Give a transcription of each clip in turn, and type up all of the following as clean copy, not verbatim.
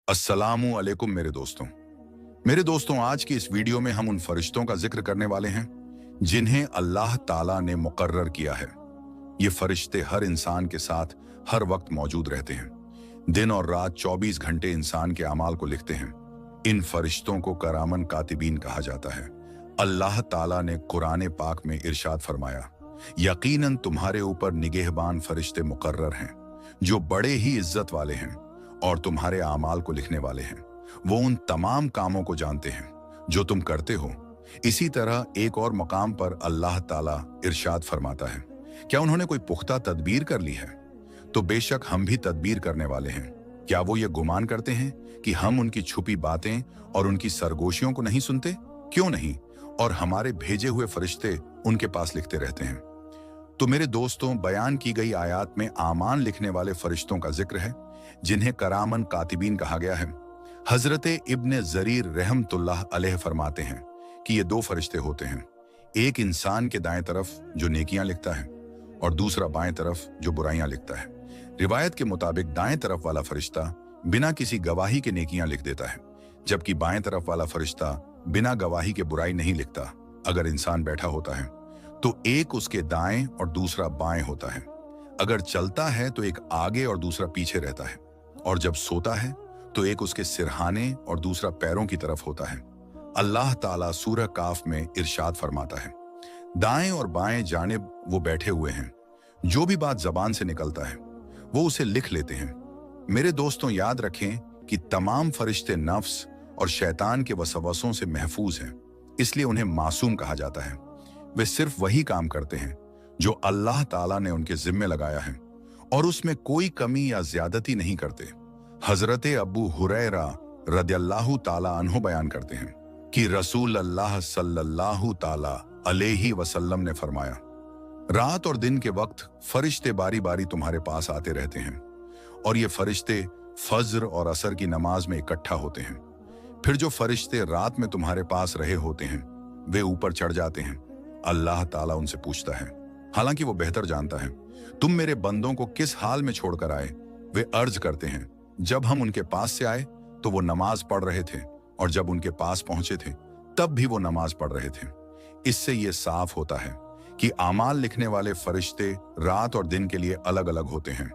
अस्सलामु अलैकुम मेरे दोस्तों आज की इस वीडियो में हम उन फरिश्तों का जिक्र करने वाले हैं जिन्हें अल्लाह ताला ने मुकर्रर किया है। ये फरिश्ते हर इंसान के साथ हर वक्त मौजूद रहते हैं। दिन और रात 24 घंटे इंसान के अमाल को लिखते हैं। इन फरिश्तों को करामन कातिबीन कहा जाता है। अल्लाह ताला ने कुरान पाक में इरशाद फरमाया, यकीनन तुम्हारे ऊपर निगहबान फरिश्ते मुकर्रर हैं जो बड़े ही इज्जत वाले हैं और तुम्हारे आमाल को लिखने वाले हैं। वो उन तमाम कामों को जानते हैं जो तुम करते हो। इसी तरह एक और मकाम पर अल्लाह ताला इरशाद फरमाता है, क्या उन्होंने कोई पुख्ता तदबीर कर ली है? तो बेशक हम भी तदबीर करने वाले हैं। क्या वो ये गुमान करते हैं कि हम उनकी छुपी बातें और उनकी सरगोशियों को नहीं सुनते? क्यों नहीं, और हमारे भेजे हुए फरिश्ते उनके पास लिखते रहते हैं। तो मेरे दोस्तों, बयान की गई आयत में आमान लिखने वाले फरिश्तों का जिक्र है जिन्हें करामन कातिबीन कहा गया है। हजरत इब्ने जरीर रहमतुल्लाह अलैह फरमाते हैं कि ये दो फरिश्ते होते हैं, एक इंसान के दाएं तरफ जो नेकियां लिखता है और दूसरा बाएं तरफ जो बुराइयां लिखता है। रिवायत के मुताबिक दाएं तरफ वाला फरिश्ता बिना किसी गवाही के नेकियां लिख देता है, जबकि बाएं तरफ वाला फरिश्ता बिना गवाही के बुराई नहीं लिखता। अगर इंसान बैठा होता है तो एक उसके दाएं और दूसरा बाएं होता है। अगर चलता है तो एक आगे और दूसरा पीछे रहता है, और जब सोता है तो एक उसके सिरहाने और दूसरा पैरों की तरफ होता है। अल्लाह ताला सूरह काफ में इरशाद फरमाता है, दाएं और बाएं जानिब वो बैठे हुए हैं, जो भी बात जबान से निकलता है वो उसे लिख लेते हैं। मेरे दोस्तों, याद रखें कि तमाम फरिश्ते नफ्स और शैतान के वसवसों से महफूज हैं, इसलिए उन्हें मासूम कहा जाता है। वे सिर्फ वही काम करते हैं जो अल्लाह ताला ने उनके जिम्मे लगाया है और उसमें कोई कमी या ज्यादती नहीं करते। हजरत अबू हुरैरा रदियल्लाहु ताला अन्हु बयान करते हैं कि रसूल अल्लाह सल्लल्लाहु ताला अलैहि वसल्लम ने फरमाया, रात और दिन के वक्त फरिश्ते बारी बारी तुम्हारे पास आते रहते हैं, और ये फरिश्ते फज्र और असर की नमाज में इकट्ठा होते हैं। फिर जो फरिश्ते रात में तुम्हारे पास रहे होते हैं वे ऊपर चढ़ जाते हैं। अल्लाह ताला उनसे पूछता है, हालांकि वो बेहतर जानता है, तुम मेरे बंदों को किस हाल में छोड़कर आए? वे अर्ज करते हैं, जब हम उनके पास से आए तो वो नमाज पढ़ रहे थे, और जब उनके पास पहुंचे थे तब भी वो नमाज पढ़ रहे थे। इससे ये साफ होता है कि आमाल लिखने वाले फरिश्ते रात और दिन के लिए अलग अलग होते हैं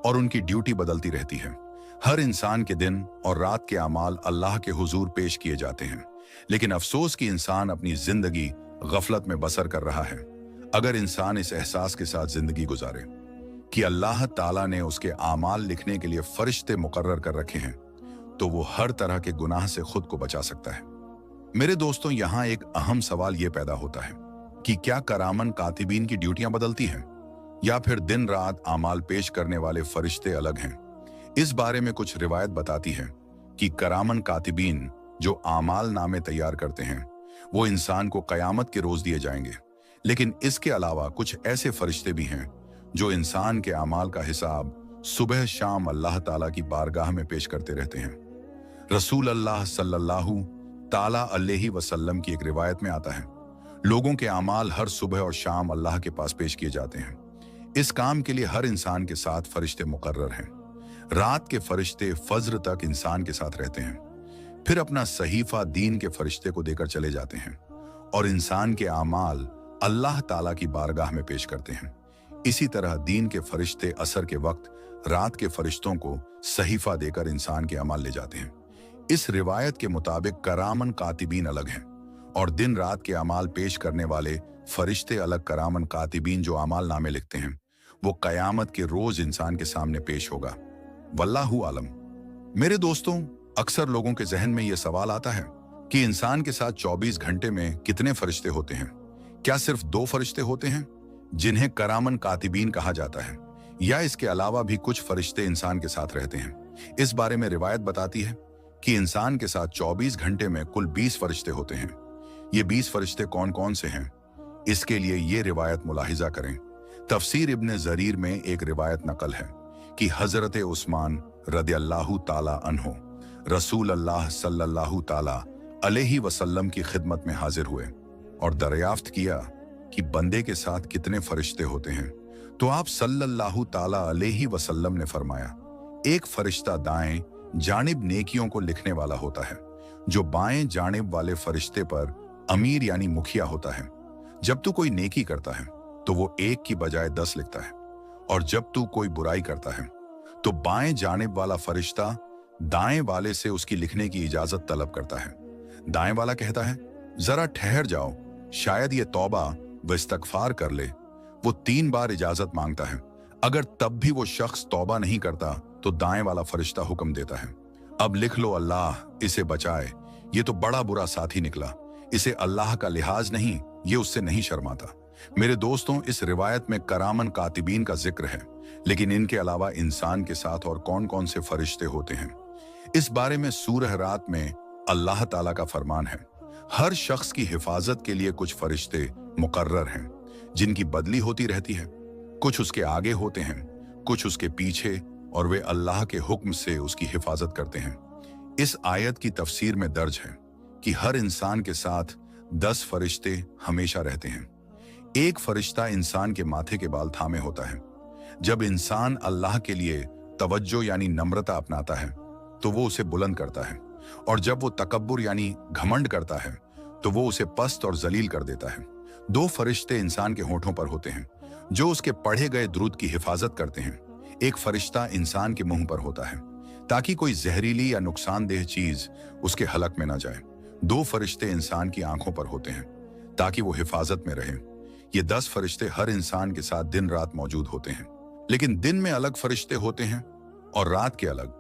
और उनकी ड्यूटी बदलती रहती है। हर इंसान के दिन और रात के आमाल अल्लाह के हुजूर पेश किए जाते हैं, लेकिन अफसोस कि इंसान अपनी जिंदगी गफलत में बसर कर रहा है। अगर इंसान इस एहसास के साथ जिंदगी गुजारे कि अल्लाह ताला ने उसके आमाल लिखने के लिए फरिश्ते मुकर्रर कर रखे हैं, तो वो हर तरह के गुनाह से खुद को बचा सकता है। मेरे दोस्तों, यहाँ एक अहम सवाल ये पैदा होता है कि क्या करामन कातिबीन की ड्यूटियां बदलती हैं, या फिर दिन रात आमाल पेश करने वाले फरिश्ते अलग हैं? इस बारे में कुछ रिवायत बताती है कि करामन कातिबीन जो आमाल नामे तैयार करते हैं वो इंसान को कयामत के रोज दिए जाएंगे, लेकिन इसके अलावा कुछ ऐसे फरिश्ते भी हैं जो इंसान के आमाल का हिसाब सुबह शाम अल्लाह ताला की बारगाह में पेश करते रहते हैं। रसूल अल्लाह सल्लल्लाहु ताला अलैहि वसल्लम की एक रिवायत में आता है, लोगों के आमाल हर सुबह और शाम अल्लाह के पास पेश किए जाते हैं। इस काम के लिए हर इंसान के साथ फरिश्ते मुकर्रर हैं। रात के फरिश्ते फज्र तक इंसान के साथ रहते हैं, फिर अपना सहीफा दीन के फरिश्ते को देकर चले जाते हैं और इंसान के आमाल अल्लाह ताला की बारगाह में पेश करते हैं। इसी तरह दीन के फरिश्ते असर के वक्त रात के फरिश्तों को सहीफा देकर इंसान के अमाल ले जाते हैं। इस रिवायत के मुताबिक करामन कातिबीन अलग हैं और दिन रात के अमाल पेश करने वाले फरिश्ते अलग। करामन कातिबीन जो अमाल नामे लिखते हैं वो कयामत के रोज इंसान के सामने पेश होगा। वल्लाहु आलम। मेरे दोस्तों, अक्सर लोगों के जहन में यह सवाल आता है कि इंसान के साथ 24 घंटे में कितने फरिश्ते होते हैं? क्या सिर्फ 2 फरिश्ते होते हैं जिन्हें करामन कातिबीन कहा जाता है, या इसके अलावा भी कुछ फरिश्ते इंसान के साथ रहते हैं? इस बारे में रिवायत बताती है कि इंसान के साथ 24 घंटे में कुल 20 फरिश्ते होते हैं। ये 20 फरिश्ते कौन कौन से हैं, इसके लिए ये रिवायत मुलाहिजा करें। तफसीर इब्ने जरीर में एक रिवायत नकल है कि हजरत उस्मान रदियल्लाहु ताला अन्हु रसूल अल्लाह सल्लल्लाहु ताला अलैहि वसल्लम की खिदमत में हाजिर हुए और दरियाफ्त किया कि बंदे के साथ कितने फरिश्ते होते हैं। तो आप सल्लल्लाहु ताला अलैहि वसल्लम ने फरमाया, एक फरिश्ता दाएं जानिब नेकियों को लिखने वाला होता है। जो बाएं जानिब वाले फरिश्ते पर अमीर यानी मुखिया होता है। जब तू कोई नेकी करता है तो वो 1 की बजाय 10 लिखता है, और जब तू कोई बुराई करता है तो बाएं जानिब वाला फरिश्ता दाएं वाले से उसकी लिखने की इजाजत तलब करता है। दाएं वाला कहता है, जरा ठहर जाओ, शायद ये तौबा व इस्तगफार कर ले। वो 3 बार इजाजत मांगता है। अगर तब भी वो शख्स तौबा नहीं करता तो दाएं वाला फरिश्ता हुक्म देता है, अब लिख लो, अल्लाह इसे बचाए, ये तो बड़ा बुरा साथी निकला, इसे अल्लाह का लिहाज नहीं, ये उससे नहीं शर्माता। मेरे दोस्तों, इस रिवायत में करामन कातिबीन का जिक्र है, लेकिन इनके अलावा इंसान के साथ और कौन कौन से फरिश्ते होते हैं, इस बारे में सूरह रात में अल्लाह ताला का फरमान है। हर शख्स की हिफाजत के लिए कुछ फरिश्ते मुकर्रर हैं, जिनकी बदली होती रहती है। कुछ उसके आगे होते हैं, कुछ उसके पीछे, और वे अल्लाह के हुक्म से उसकी हिफाजत करते हैं। इस आयत की तफसीर में दर्ज है कि हर इंसान के साथ 10 फरिश्ते हमेशा रहते हैं। एक फरिश्ता इंसान के माथे के बाल थामे होता है। जब इंसान अल्लाह के लिए तवज्जो यानी नम्रता अपनाता है तो वो उसे बुलंद करता है, और जब वो तकब्बुर यानी घमंड करता है तो वो उसे पस्त और जलील कर देता है। 2 फरिश्ते इंसान के होठों पर होते हैं, जो उसके पढ़े गए दुरूद की हिफाजत करते हैं। एक फरिश्ता इंसान के मुंह पर होता है, ताकि कोई जहरीली या नुकसानदेह चीज उसके हलक में ना जाए। 2 फरिश्ते इंसान की आंखों पर होते हैं, ताकि वो हिफाजत में रहे। ये 10 फरिश्ते हर इंसान के साथ दिन रात मौजूद होते हैं, लेकिन दिन में अलग फरिश्ते होते हैं और रात के अलग,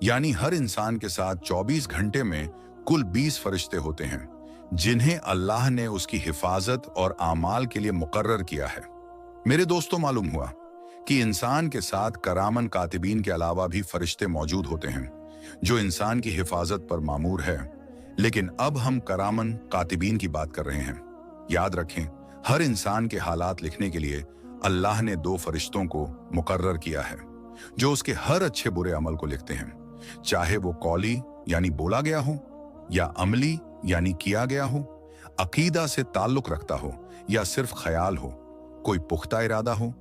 यानी हर इंसान के साथ 24 घंटे में कुल 20 फरिश्ते होते हैं, जिन्हें अल्लाह ने उसकी हिफाजत और आमाल के लिए मुकर्रर किया है। मेरे दोस्तों, मालूम हुआ कि इंसान के साथ करामन कातिबीन के अलावा भी फरिश्ते मौजूद होते हैं, जो इंसान की हिफाजत पर मामूर है। लेकिन अब हम करामन कातिबीन की बात कर रहे हैं। याद रखें, हर इंसान के हालात लिखने के लिए अल्लाह ने 2 फरिश्तों को मुकर्रर किया है, जो उसके हर अच्छे बुरे अमल को लिखते हैं, चाहे वो कौली यानी बोला गया हो, या अमली यानी किया गया हो, अकीदा से ताल्लुक रखता हो या सिर्फ ख्याल हो, कोई पुख्ता इरादा हो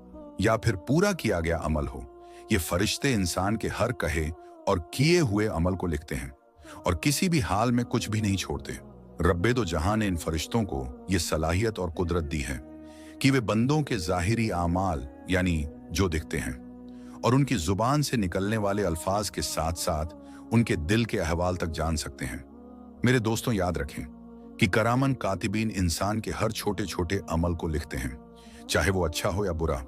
या फिर पूरा किया गया अमल हो। ये फरिश्ते इंसान के हर कहे और किए हुए अमल को लिखते हैं, और किसी भी हाल में कुछ भी नहीं छोड़ते। रब्बे दो जहां ने इन फरिश्तों को ये सलाहियत और कुदरत दी है कि वे बंदों के जाहिरी आमाल यानी जो दिखते हैं और उनकी जुबान से निकलने वाले अल्फाज के साथ साथ उनके दिल के अहवाल तक जान सकते हैं। मेरे दोस्तों, याद रखें कि करामन कातिबीन इंसान के हर छोटे छोटे अमल को लिखते हैं, चाहे वो अच्छा हो या बुरा।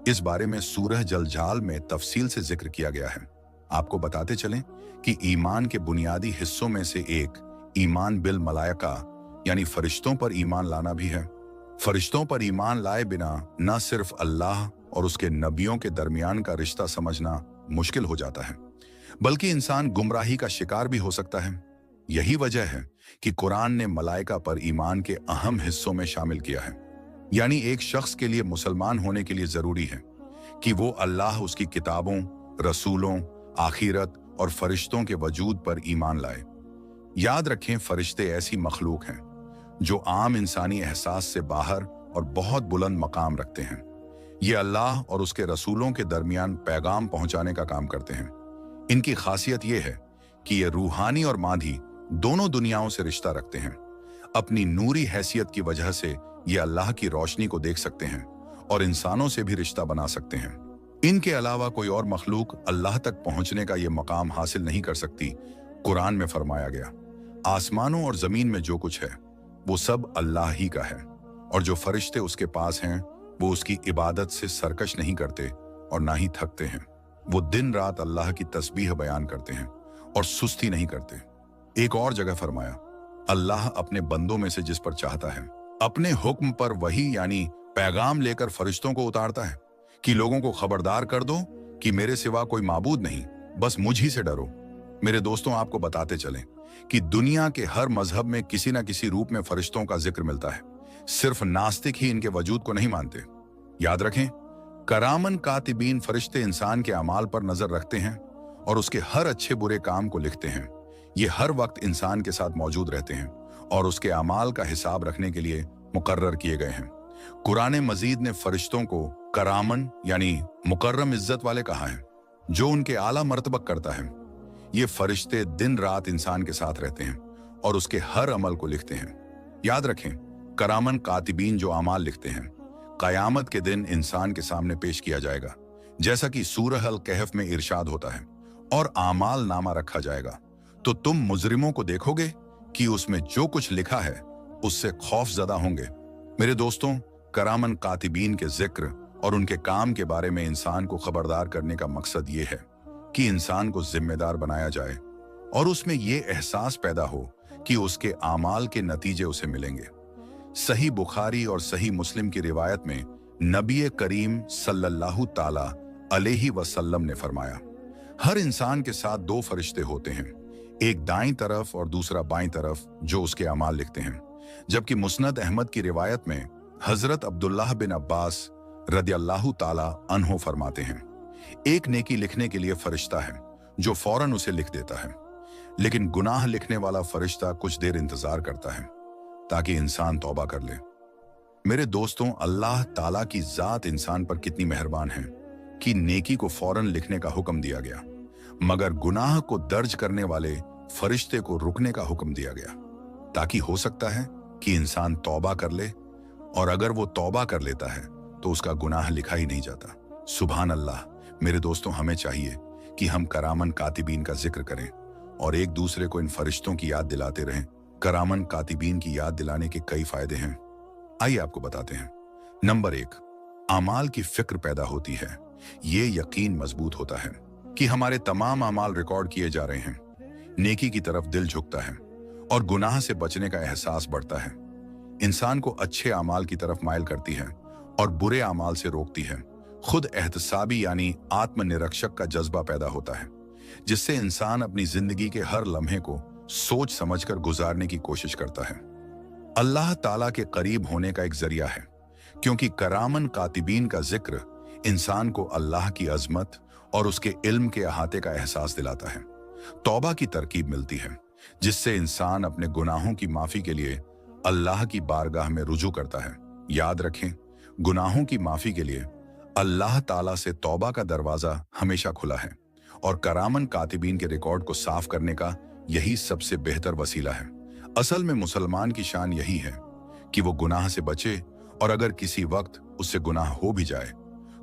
इस बारे में सूरह जलजाल में तफसील से जिक्र किया गया है। आपको बताते चलें कि ईमान के बुनियादी हिस्सों में से एक ईमान बिल मलाइका यानी फरिश्तों पर ईमान लाना भी है। फरिश्तों पर ईमान लाए बिना न सिर्फ अल्लाह और उसके नबियों के दरमियान का रिश्ता समझना मुश्किल हो जाता है, बल्कि इंसान गुमराही का शिकार भी हो सकता है। यही वजह है कि कुरान ने मलाइका पर ईमान के अहम हिस्सों में शामिल किया है। यानी एक शख्स के लिए मुसलमान होने के लिए जरूरी है कि वो अल्लाह, उसकी किताबों, रसूलों, आखिरत और फरिश्तों के वजूद पर ईमान लाए। याद रखें, फरिश्ते ऐसी मखलूक हैं जो आम इंसानी एहसास से बाहर और बहुत बुलंद मकाम रखते हैं। ये अल्लाह और उसके रसूलों के दरमियान पैगाम पहुंचाने का काम करते हैं। इनकी खासियत यह है कि ये रूहानी और मादी दोनों दुनियाओं से रिश्ता रखते हैं। अपनी नूरी हैसियत की वजह से ये अल्लाह की रोशनी को देख सकते हैं और इंसानों से भी रिश्ता बना सकते हैं। इनके अलावा कोई और मखलूक अल्लाह तक पहुंचने का ये मकाम हासिल नहीं कर सकती। कुरान में फरमाया गया, आसमानों और जमीन में जो कुछ है वो सब अल्लाह ही का है, और जो फरिश्ते उसके पास हैं वो उसकी इबादत से सरकश नहीं करते और ना ही थकते हैं। वो दिन रात अल्लाह की तस्बीह बयान करते हैं और सुस्ती नहीं करते। एक और जगह फरमाया, अल्लाह अपने बंदों में से जिस पर चाहता है अपने हुक्म पर वही यानी पैगाम लेकर फरिश्तों को उतारता है कि लोगों को खबरदार कर दो कि मेरे सिवा कोई माबूद नहीं, बस मुझ ही से डरो। मेरे दोस्तों, आपको बताते चलें कि दुनिया के हर मजहब में किसी न किसी रूप में फरिश्तों का जिक्र मिलता है। सिर्फ नास्तिक ही इनके वजूद को नहीं मानते। याद रखें, करामन कातिबीन फरिश्ते इंसान के अमाल पर नजर रखते हैं और उसके हर अच्छे बुरे काम को लिखते हैं। ये हर वक्त इंसान के साथ मौजूद रहते हैं और उसके अमाल का हिसाब रखने के लिए मुकर्रर किए गए हैं। कुरान मजीद ने फरिश्तों को करामन यानी मुकर्रम इज्जत वाले कहा है, जो उनके आला मर्तबा करता है। ये फरिश्ते दिन रात इंसान के साथ रहते हैं और उसके हर अमल को लिखते हैं। याद रखें, करामन कातिबीन जो अमाल लिखते हैं, कयामत के दिन इंसान के सामने पेश किया जाएगा, जैसा कि सूरह अल कहफ में इरशाद होता है, और आमाल नामा रखा जाएगा। तो तुम मुजरिमों को देखोगे कि उसमें जो कुछ लिखा है उससे खौफजदा होंगे। मेरे दोस्तों, करामन कातिबीन के जिक्र और उनके काम के बारे में इंसान को खबरदार करने का मकसद ये है कि इंसान को जिम्मेदार बनाया जाए और उसमें ये एहसास पैदा हो कि उसके आमाल के नतीजे उसे मिलेंगे। सही बुखारी और सही मुस्लिम की रिवायत में नबी करीम सल्लल्लाहु ताला अलैहि वसल्लम ने फरमाया, हर इंसान के साथ दो फरिश्ते होते हैं, एक दाईं तरफ और दूसरा बाईं तरफ, जो उसके अमाल लिखते हैं। जबकि मुस्नद अहमद की रिवायत में हजरत अब्दुल्लाह बिन अब्बास रदियल्लाहु ताला अन्हो फरमाते हैं, एक नेकी लिखने के लिए फरिश्ता है जो फौरन उसे लिख देता है, लेकिन गुनाह लिखने वाला फरिश्ता कुछ देर इंतजार करता है ताकि इंसान तौबा कर ले। मेरे दोस्तों, अल्लाह ताला की जात इंसान पर कितनी मेहरबान है कि नेकी को फौरन लिखने का हुक्म दिया गया, मगर गुनाह को दर्ज करने वाले फरिश्ते को रुकने का हुक्म दिया गया, ताकि हो सकता है कि इंसान तौबा कर ले, और अगर वो तौबा कर लेता है तो उसका गुनाह लिखा ही नहीं जाता। सुभान अल्लाह। मेरे दोस्तों, हमें चाहिए कि हम करामन कातिबीन का जिक्र करें और एक दूसरे को इन फरिश्तों की याद दिलाते रहें। करामन कातिबीन की याद दिलाने के कई फायदे हैं, आइए आपको बताते हैं। नंबर 1, आमाल की फिक्र पैदा होती है। ये यकीन मजबूत होता है कि हमारे तमाम आमाल रिकॉर्ड किए जा रहे हैं। नेकी की तरफ दिल झुकता है और गुनाह से बचने का एहसास बढ़ता है। इंसान को अच्छे आमाल की तरफ माइल करती है और बुरे आमाल से रोकती है। खुद एहतसाबी यानी आत्मनिरीक्षक का जज्बा पैदा होता है, जिससे इंसान अपनी जिंदगी के हर लम्हे को सोच समझकर गुजारने की कोशिश करता है। अल्लाह ताला के करीब होने का एक जरिया है, क्योंकि करामन कातिबीन का जिक्र इंसान को अल्लाह की अजमत और उसके इल्म के अहाते का एहसास दिलाता है। तौबा की तरकीब मिलती है, जिससे इंसान अपने गुनाहों की माफी के लिए अल्लाह की बारगाह में रुजू करता है। याद रखें, गुनाहों की माफी के लिए अल्लाह ताला से तौबा का दरवाजा हमेशा खुला है, और करामन कातिबीन के रिकॉर्ड को साफ करने का यही सबसे बेहतर वसीला है। असल में मुसलमान की शान यही है कि वो गुनाह से बचे, और अगर किसी वक्त उससे गुनाह हो भी जाए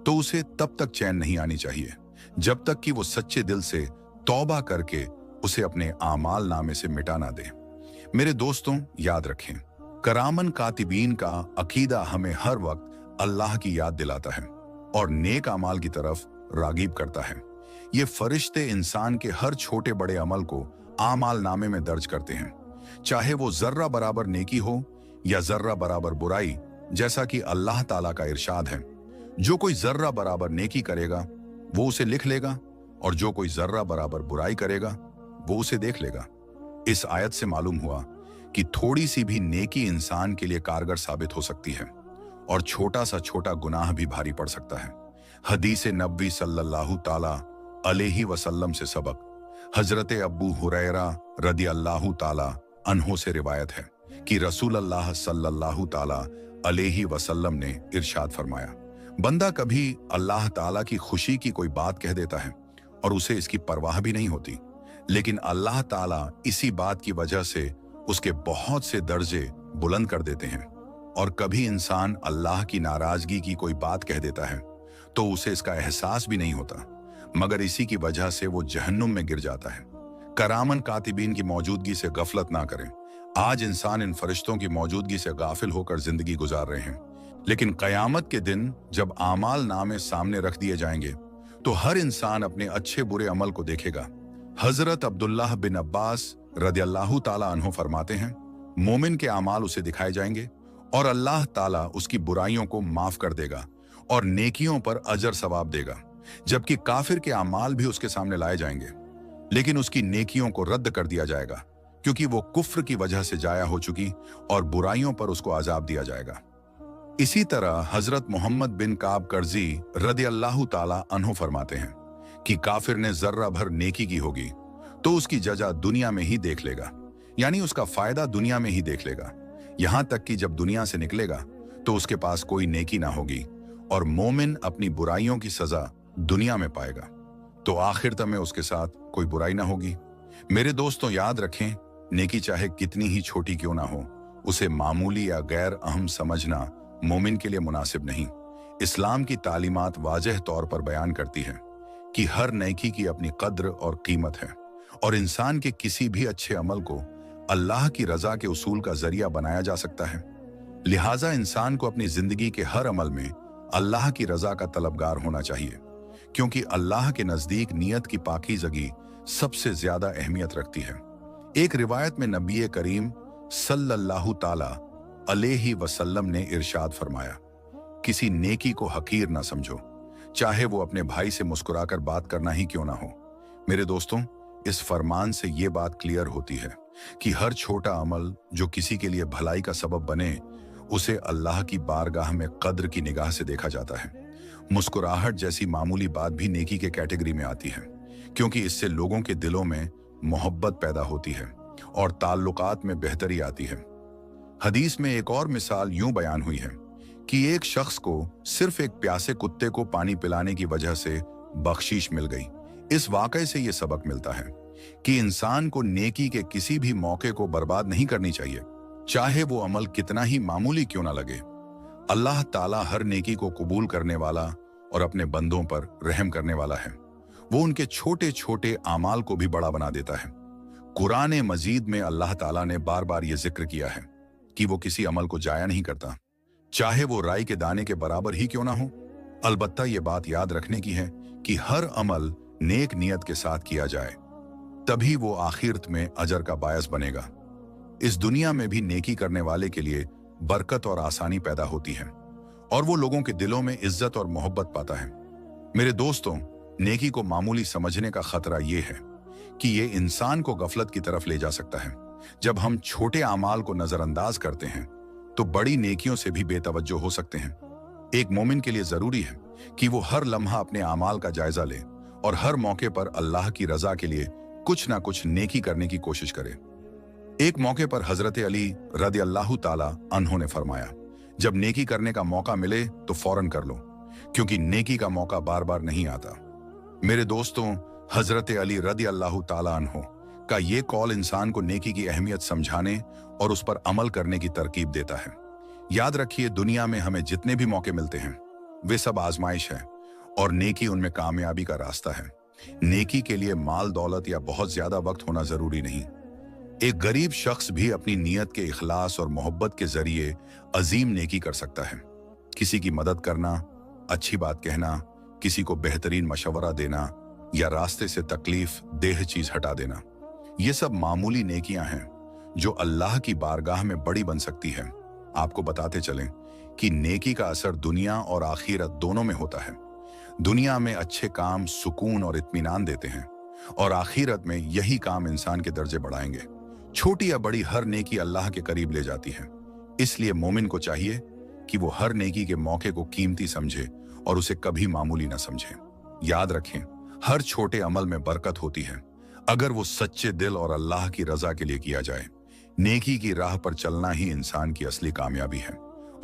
तो उसे तब तक चैन नहीं आनी चाहिए जब तक कि वो सच्चे दिल से तौबा करके उसे अपने आमाल नामे से मिटा ना दे। मेरे दोस्तों, याद रखें, करामन कातिबीन का अकीदा हमें हर वक्त अल्लाह की याद दिलाता है और नेक अमाल की तरफ रागीब करता है। ये फरिश्ते इंसान के हर छोटे बड़े अमल को आमाल नामे में दर्ज करते हैं, चाहे वो जर्रा बराबर नेकी हो या जर्रा बराबर बुराई। जैसा कि अल्लाह ताला का इरशाद है, जो कोई जर्रा बराबर नेकी करेगा वो उसे लिख लेगा, और जो कोई जर्रा बराबर बुराई करेगा वो उसे देख लेगा। इस आयत से मालूम हुआ कि थोड़ी सी भी नेकी इंसान के लिए कारगर साबित हो सकती है, और छोटा सा छोटा गुनाह भी भारी पड़ सकता है। हदीस नबी सल्लल्लाहु ताला अलैहि वसल्लम से सबक हजरत अब्बू हुरैरा रदियल्लाहु ताला अन्हो से रिवायत है कि रसूल अल्लाह सल्लल्लाहु ताला अलैहि वसल्लम ने इरशाद फरमाया, बंदा कभी अल्लाह ताला की खुशी की कोई बात कह देता है और उसे इसकी परवाह भी नहीं होती, लेकिन अल्लाह ताला इसी बात की वजह से उसके बहुत से दर्जे बुलंद कर देते हैं। और कभी इंसान अल्लाह की नाराजगी की कोई बात कह देता है तो उसे इसका एहसास भी नहीं होता, मगर इसी की वजह से वो जहन्नुम में गिर जाता है। करामन कातिबीन की मौजूदगी से गफलत ना करें। आज इंसान इन फरिश्तों की मौजूदगी से गाफिल होकर जिंदगी गुजार रहे हैं, लेकिन कयामत के दिन जब आमाल नामे सामने रख दिए जाएंगे तो हर इंसान अपने अच्छे बुरे अमल को देखेगा। हजरत अब्दुल्लाह बिन अब्बास रदियल्लाहु ताला अन्हो फरमाते हैं, मोमिन के आमाल उसे दिखाए जाएंगे और अल्लाह ताला उसकी बुराइयों को माफ कर देगा और नेकियों पर अजर सवाब देगा, जबकि काफिर के आमाल भी उसके सामने लाए जाएंगे, लेकिन उसकी नेकियों को रद्द कर दिया जाएगा, क्योंकि वो कुफ्र की वजह से जाया हो चुकी, और बुराइयों पर उसको अजाब दिया जाएगा। इसी तरह हजरत मोहम्मद बिन काब कर्जी रदियल्लाहु ताला अन्हो फरमाते हैं कि काफिर ने जर्रा भर नेकी की होगी तो उसकी जजा दुनिया में ही देख लेगा, यानी उसका फायदा दुनिया में ही देख लेगा, यहां तक कि जब दुनिया से निकलेगा तो उसके पास कोई नेकी ना होगी, और मोमिन अपनी बुराइयों की सजा दुनिया में पाएगा तो आखिरत में उसके साथ कोई बुराई ना होगी। मेरे दोस्तों, याद रखें, नेकी चाहे कितनी ही छोटी क्यों ना हो, उसे मामूली या गैर अहम समझना मोमिन के लिए मुनासिब नहीं। इस्लाम की तालीमात वाज़ेह तौर पर बयान करती है कि हर नेकी की अपनी कद्र और कीमत है, और इंसान के किसी भी अच्छे अमल को अल्लाह की रजा के उसूल का जरिया बनाया जा सकता है। लिहाजा इंसान को अपनी जिंदगी के हर अमल में अल्लाह की रजा का तलबगार होना चाहिए, क्योंकि अल्लाह के नजदीक नियत की पाकीज़गी सबसे ज्यादा अहमियत रखती है। एक रिवायत में नबी करीम सल्लल्लाहु ताला अलैहि वसल्लम ने इरशाद फरमाया, किसी नेकी को हकीर ना समझो, चाहे वो अपने भाई से मुस्कुराकर बात करना ही क्यों ना हो। मेरे दोस्तों, इस फरमान से ये बात क्लियर होती है कि हर छोटा अमल जो किसी के लिए भलाई का सबब बने, उसे अल्लाह की बारगाह में कद्र की निगाह से देखा जाता है। मुस्कुराहट जैसी मामूली बात भी नेकी के कैटेगरी में आती है, क्योंकि इससे लोगों के दिलों में मोहब्बत पैदा होती है और ताल्लुकात में बेहतरी आती है। हदीस में एक और मिसाल यूं बयान हुई है कि एक शख्स को सिर्फ एक प्यासे कुत्ते को पानी पिलाने की वजह से बख्शीश मिल गई। इस वाकये से यह सबक मिलता है कि इंसान को नेकी के किसी भी मौके को बर्बाद नहीं करनी चाहिए, चाहे वो अमल कितना ही मामूली क्यों ना लगे। अल्लाह ताला हर नेकी को कबूल करने वाला और अपने बंदों पर रहम करने वाला है। वो उनके छोटे छोटे आमाल को भी बड़ा बना देता है। कुरान मजीद में अल्लाह ताला ने बार बार ये जिक्र किया है कि वो किसी अमल को जाया नहीं करता, चाहे वो राई के दाने के बराबर ही क्यों ना हो। अलबत्ता ये बात याद रखने की है कि हर अमल नेक नियत के साथ किया जाए, तभी वो आखिरत में अजर का बायस बनेगा। इस दुनिया में भी नेकी करने वाले के लिए बरकत और आसानी पैदा होती है, और वो लोगों के दिलों में इज्जत और मोहब्बत पाता है। मेरे दोस्तों, नेकी को मामूली समझने का खतरा ये है कि ये इंसान को गफलत की तरफ ले जा सकता है। जब हम छोटे आमाल को नजरअंदाज करते हैं तो बड़ी नेकियों से भी बेतवज्जो हो सकते हैं। एक मोमिन के लिए जरूरी है कि वो हर लम्हा अपने आमाल का जायजा ले और हर मौके पर अल्लाह की रजा के लिए कुछ ना कुछ नेकी करने की कोशिश करे। एक मौके पर हजरत अली रदी अल्लाह ताला अन्हो ने फरमाया, जब नेकी करने का मौका मिले तो फौरन कर लो, क्योंकि नेकी का मौका बार बार नहीं आता। मेरे दोस्तों, हजरत अली रदी अल्लाह ताला अन्हो का ये कौल इंसान को नेकी की अहमियत समझाने और उस पर अमल करने की तरकीब देता है। याद रखिए, दुनिया में हमें जितने भी मौके मिलते हैं वे सब आजमाइश है, और नेकी उनमें कामयाबी का रास्ता है। नेकी के लिए माल दौलत या बहुत ज्यादा वक्त होना जरूरी नहीं। एक गरीब शख्स भी अपनी नीयत के इखलास और मोहब्बत के जरिए अजीम नेकी कर सकता है। किसी की मदद करना, अच्छी बात कहना, किसी को बेहतरीन मशवरा देना या रास्ते से तकलीफ देह चीज हटा देना, ये सब मामूली नेकियां हैं जो अल्लाह की बारगाह में बड़ी बन सकती है। आपको बताते चलें कि नेकी का असर दुनिया और आखिरत दोनों में होता है। दुनिया में अच्छे काम सुकून और इत्मीनान देते हैं, और आखिरत में यही काम इंसान के दर्जे बढ़ाएंगे। छोटी या बड़ी हर नेकी अल्लाह के करीब ले जाती है। इसलिए मोमिन को चाहिए कि वो हर नेकी के मौके को कीमती समझे और उसे कभी मामूली ना समझे। याद रखें, हर छोटे अमल में बरकत होती है अगर वो सच्चे दिल और अल्लाह की रजा के लिए किया जाए। नेकी की राह पर चलना ही इंसान की असली कामयाबी है,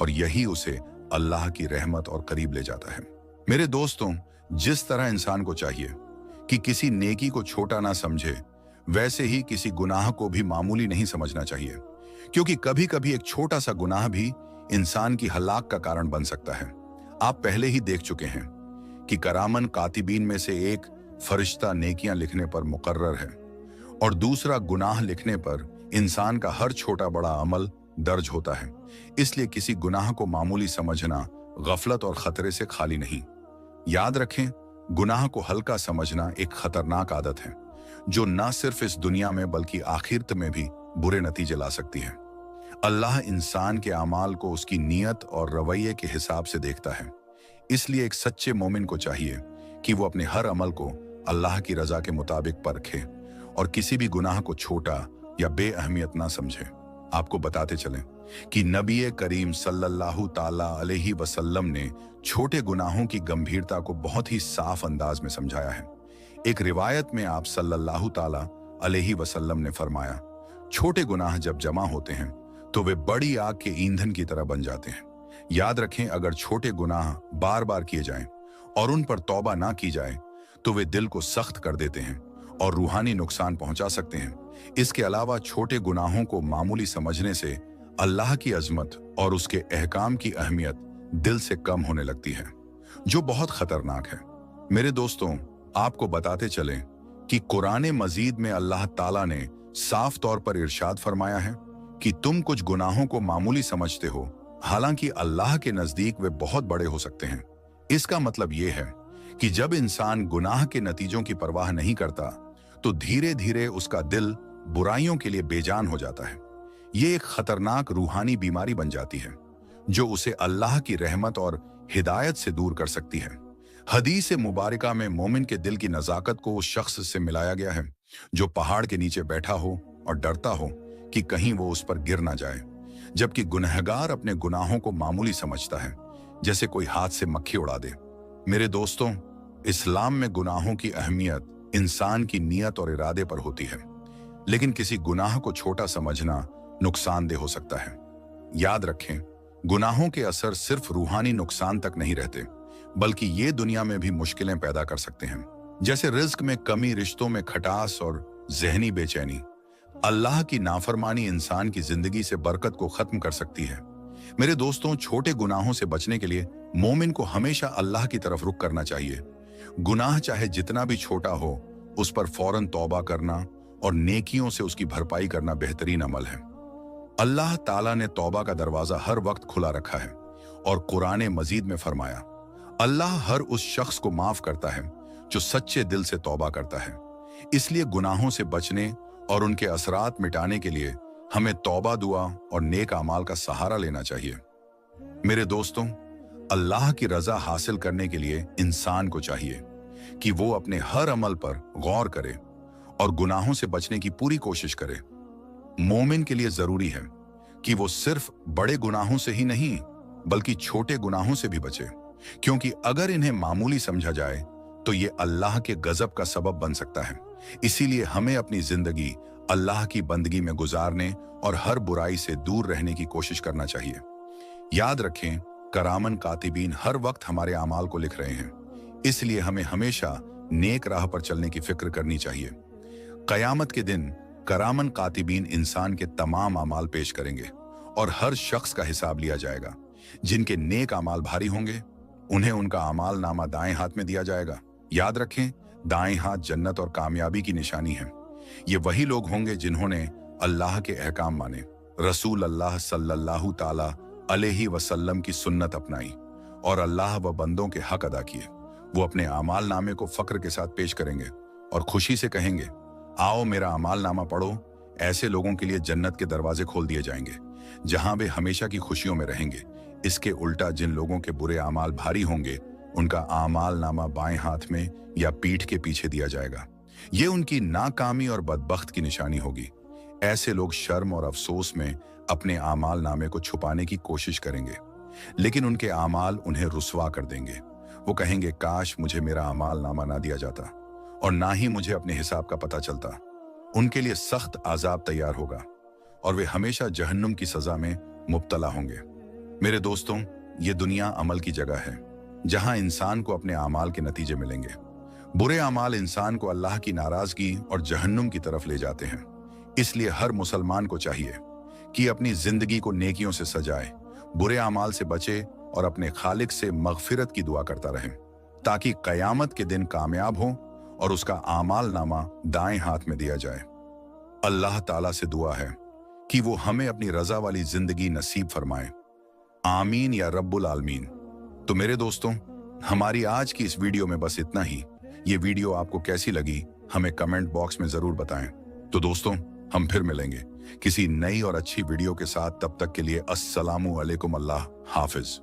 और यही उसे अल्लाह की रहमत और करीब ले जाता है। मेरे दोस्तों, जिस तरह इंसान को चाहिए कि किसी नेकी को छोटा ना समझे, वैसे ही किसी गुनाह को भी मामूली नहीं समझना चाहिए, क्योंकि कभी कभी एक छोटा सा गुनाह भी इंसान की हलाक का कारण बन सकता है। आप पहले ही देख चुके हैं कि करामन कातिबीन में से एक फरिश्ता नेकियां लिखने पर मुकर्रर है, और दूसरा गुनाह लिखने पर इंसान का हर छोटा बड़ा अमल दर्ज होता है। इसलिए किसी गुनाह को मामूली समझना गफलत और खतरे से खाली नहीं। याद रखें, गुनाह को हल्का समझना एक खतरनाक आदत है जो न सिर्फ इस दुनिया में बल्कि आखिरत में भी बुरे नतीजे ला सकती है। अल्लाह इंसान के अमाल को उसकी नीयत और रवैये के हिसाब से देखता है। इसलिए एक सच्चे मोमिन को चाहिए कि वो अपने हर अमल को अल्लाह की रजा के मुताबिक परखे और किसी भी गुनाह को छोटा या बेअहमियत ना समझे। आपको बताते चलें कि नबी करीम सल्लल्लाहु ताला अलैहि वसल्लम ने छोटे गुनाहों की गंभीरता को बहुत ही साफ अंदाज में समझाया है। एक रिवायत में आप सल्लल्लाहु ताला अलैहि वसल्लम ने फरमाया, छोटे गुनाह जब जमा होते हैं तो वे बड़ी आग के ईंधन की तरह बन जाते हैं। याद रखें, अगर छोटे गुनाह बार बार किए जाएं और उन पर तौबा ना की जाए तो वे दिल को सख्त कर देते हैं और रूहानी नुकसान पहुंचा सकते हैं। इसके अलावा छोटे गुनाहों को मामूली समझने से अल्लाह की अजमत और उसके अहकाम की अहमियत दिल से कम होने लगती है, जो बहुत खतरनाक है। मेरे दोस्तों, आपको बताते चलें कि कुरान मजीद में अल्लाह ताला ने साफ तौर पर इरशाद फरमाया है कि तुम कुछ गुनाहों को मामूली समझते हो, हालांकि अल्लाह के नजदीक वे बहुत बड़े हो सकते हैं। इसका मतलब यह है कि जब इंसान गुनाह के नतीजों की परवाह नहीं करता तो धीरे धीरे उसका दिल बुराइयों के लिए बेजान हो जाता है। ये एक खतरनाक रूहानी बीमारी बन जाती है जो उसे अल्लाह की रहमत और हिदायत से दूर कर सकती है। हदीस मुबारका में मोमिन के दिल की नजाकत को उस शख्स से मिलाया गया है जो पहाड़ के नीचे बैठा हो और डरता हो कि कहीं वो उस पर गिर ना जाए, जबकि गुनहगार अपने गुनाहों को मामूली समझता है, जैसे कोई हाथ से मक्खी उड़ा दे। मेरे दोस्तों, इस्लाम में गुनाहों की अहमियत इंसान की नीयत और इरादे पर होती है, लेकिन किसी गुनाह को छोटा समझना नुकसानदेह हो सकता है। याद रखें, गुनाहों के असर सिर्फ रूहानी नुकसान तक नहीं रहते, बल्कि ये दुनिया में भी मुश्किलें पैदा कर सकते हैं, जैसे रिज्क में कमी, रिश्तों में खटास और जहनी बेचैनी। अल्लाह की नाफरमानी इंसान की जिंदगी से बरकत को खत्म कर सकती है। मेरे दोस्तों, छोटे गुनाहों से बचने के लिए मोमिन को हमेशा अल्लाह की तरफ रुख करना चाहिए। गुनाह चाहे जितना भी छोटा हो, उस पर फौरन तौबा करना और नेकियों से उसकी भरपाई करना बेहतरीन अमल है। अल्लाह ताला ने तौबा का दरवाजा हर वक्त खुला रखा है और कुरान मजीद में फरमाया, अल्लाह हर उस शख्स को माफ करता है जो सच्चे दिल से तौबा करता है। इसलिए गुनाहों से बचने और उनके असरात मिटाने के लिए हमें तौबा, दुआ और नेक अमाल का सहारा लेना चाहिए। मेरे दोस्तों, अल्लाह की रजा हासिल करने के लिए इंसान को चाहिए कि वो अपने हर अमल पर गौर करे और गुनाहों से बचने की पूरी कोशिश करे। मोमिन के लिए जरूरी है कि वो सिर्फ बड़े गुनाहों से ही नहीं, बल्कि छोटे गुनाहों से भी बचे, क्योंकि अगर इन्हें मामूली समझा जाए तो ये अल्लाह के गजब का सबब बन सकता है। इसीलिए हमें अपनी जिंदगी अल्लाह की बंदगी में गुजारने और हर बुराई से दूर रहने की कोशिश करना चाहिए। याद रखें, करामन कातिबीन हर वक्त हमारे अमाल को लिख रहे हैं, इसलिए हमें हमेशा नेक राह पर चलने की फिक्र करनी चाहिए। कयामत के दिन करामन कातिबीन इंसान के तमाम अमाल पेश करेंगे और हर शख्स का हिसाब लिया जाएगा। जिनके नेक अमाल भारी होंगे, उन्हें उनका अमाल नामा दाएं हाथ में दिया जाएगा। याद रखें, दाएं हाथ जन्नत और कामयाबी की निशानी है। ये वही लोग होंगे जिन्होंने अल्लाह के अहकाम माने, रसूल अल्लाह सल्लल्लाहु ताला अलैहि वसल्लम की सुन्नत अपनाई और अल्लाह व बंदों के हक अदा किए। वो अपने अमाल नामे को फक्र के साथ पेश करेंगे और खुशी से कहेंगे, आओ मेरा अमाल नामा पढ़ो। ऐसे लोगों के लिए जन्नत के दरवाजे खोल दिए जाएंगे, जहां वे हमेशा की खुशियों में रहेंगे। इसके उल्टा जिन लोगों के बुरे अमाल भारी होंगे, उनका अमाल नामा बाएं हाथ में या पीठ के पीछे दिया जाएगा। ये उनकी नाकामी और बदबख्त की निशानी होगी। ऐसे लोग शर्म और अफसोस में अपने आमाल नामे को छुपाने की कोशिश करेंगे, लेकिन उनके आमाल उन्हें रुस्वा कर देंगे। वो कहेंगे, काश मुझे मेरा आमाल नामा ना दिया जाता और ना ही मुझे अपने हिसाब का पता चलता। उनके लिए सख्त आजाब तैयार होगा और वे हमेशा जहन्नुम की सजा में मुब्तला होंगे। मेरे दोस्तों, ये दुनिया अमल की जगह है, जहां इंसान को अपने आमाल के नतीजे मिलेंगे। बुरे आमाल इंसान को अल्लाह की नाराजगी और जहन्नुम की तरफ ले जाते हैं। इसलिए हर मुसलमान को चाहिए कि अपनी जिंदगी को नेकियों से सजाए, बुरे आमाल से बचे और अपने खालिक से मगफिरत की दुआ करता रहे, ताकि कयामत के दिन कामयाब हो और उसका आमाल नामा दाएं हाथ में दिया जाए। अल्लाह ताला से दुआ है कि वो हमें अपनी रजा वाली जिंदगी नसीब फरमाए। आमीन या रब्बुल आलमीन। तो मेरे दोस्तों, हमारी आज की इस वीडियो में बस इतना ही। ये वीडियो आपको कैसी लगी हमें कमेंट बॉक्स में जरूर बताएं। तो दोस्तों, हम फिर मिलेंगे किसी नई और अच्छी वीडियो के साथ। तब तक के लिए अस्सलामु अलैकुम, अल्लाह हाफिज।